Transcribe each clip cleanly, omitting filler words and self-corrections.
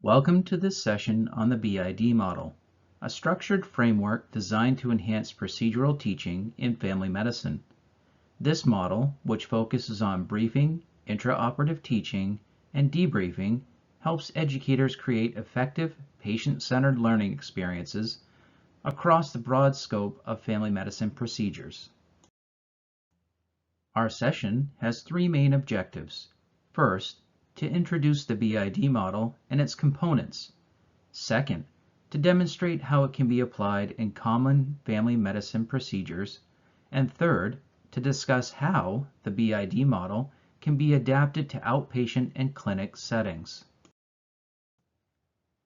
Welcome to this session on the BID model, a structured framework designed to enhance procedural teaching in family medicine. This model, which focuses on briefing, intraoperative teaching, and debriefing, helps educators create effective, patient-centered learning experiences across the broad scope of family medicine procedures. Our session has three main objectives. First, to introduce the BID model and its components. Second, to demonstrate how it can be applied in common family medicine procedures. And third, to discuss how the BID model can be adapted to outpatient and clinic settings.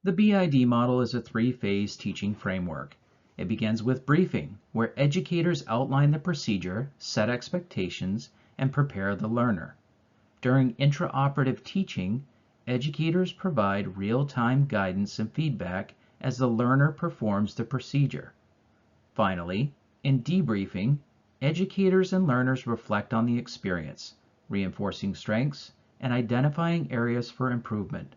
The BID model is a three-phase teaching framework. It begins with briefing, where educators outline the procedure, set expectations, and prepare the learner. During intraoperative teaching, educators provide real-time guidance and feedback as the learner performs the procedure. Finally, in debriefing, educators and learners reflect on the experience, reinforcing strengths and identifying areas for improvement.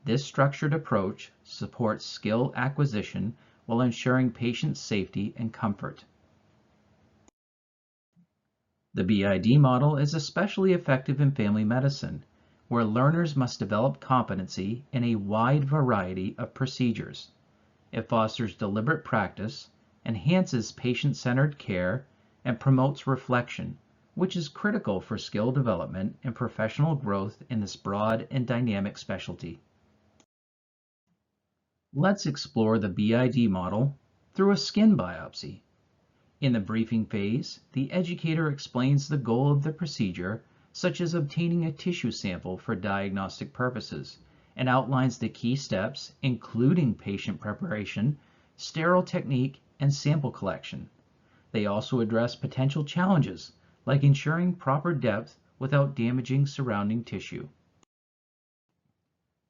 This structured approach supports skill acquisition while ensuring patient safety and comfort. The BID model is especially effective in family medicine, where learners must develop competency in a wide variety of procedures. It fosters deliberate practice, enhances patient-centered care, and promotes reflection, which is critical for skill development and professional growth in this broad and dynamic specialty. Let's explore the BID model through a skin biopsy. In the briefing phase, the educator explains the goal of the procedure, such as obtaining a tissue sample for diagnostic purposes, and outlines the key steps, including patient preparation, sterile technique, and sample collection. They also address potential challenges, like ensuring proper depth without damaging surrounding tissue.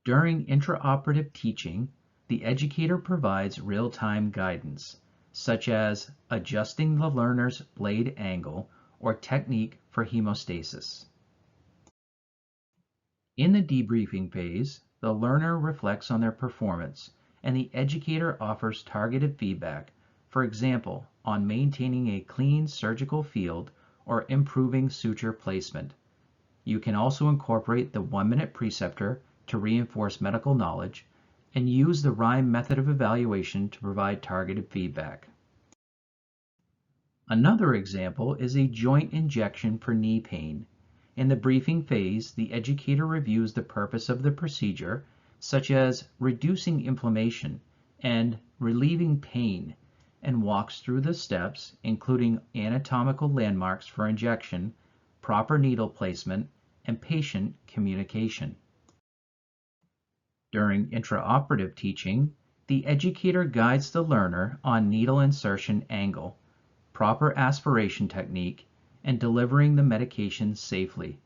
During intraoperative teaching, the educator provides real-time guidance, such as adjusting the learner's blade angle or technique for hemostasis. In the debriefing phase, the learner reflects on their performance, and the educator offers targeted feedback, for example, on maintaining a clean surgical field or improving suture placement. You can also incorporate the 1-minute preceptor to reinforce medical knowledge, and use the RHIME method of evaluation to provide targeted feedback. Another example is a joint injection for knee pain. In the briefing phase, the educator reviews the purpose of the procedure, such as reducing inflammation and relieving pain, and walks through the steps, including anatomical landmarks for injection, proper needle placement, and patient communication. During intraoperative teaching, the educator guides the learner on needle insertion angle, proper aspiration technique, and delivering the medication safely.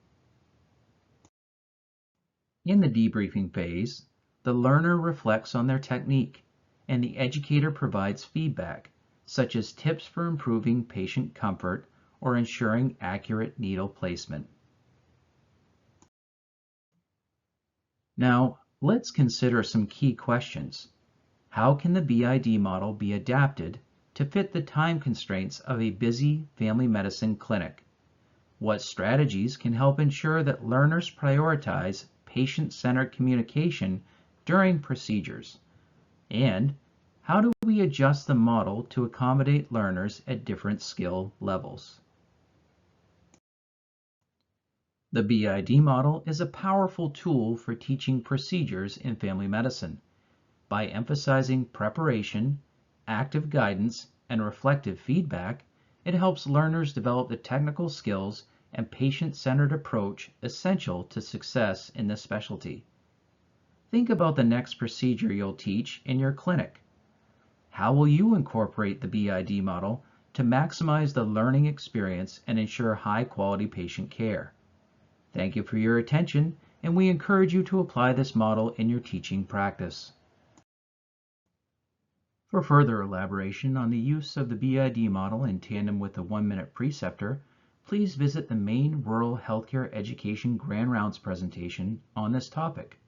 In the debriefing phase, the learner reflects on their technique, and the educator provides feedback, such as tips for improving patient comfort or ensuring accurate needle placement. Now, let's consider some key questions. How can the BID model be adapted to fit the time constraints of a busy family medicine clinic? What strategies can help ensure that learners prioritize patient-centered communication during procedures? And how do we adjust the model to accommodate learners at different skill levels? The BID model is a powerful tool for teaching procedures in family medicine. By emphasizing preparation, active guidance, and reflective feedback, it helps learners develop the technical skills and patient-centered approach essential to success in this specialty. Think about the next procedure you'll teach in your clinic. How will you incorporate the BID model to maximize the learning experience and ensure high-quality patient care? Thank you for your attention, and we encourage you to apply this model in your teaching practice. For further elaboration on the use of the BID model in tandem with the 1-minute preceptor, please visit the main Rural Healthcare Education Grand Rounds presentation on this topic.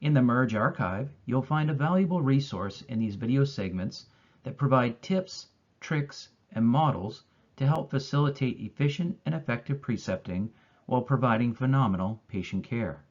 In the Merge archive, you'll find a valuable resource in these video segments that provide tips, tricks, and models to help facilitate efficient and effective precepting while providing phenomenal patient care.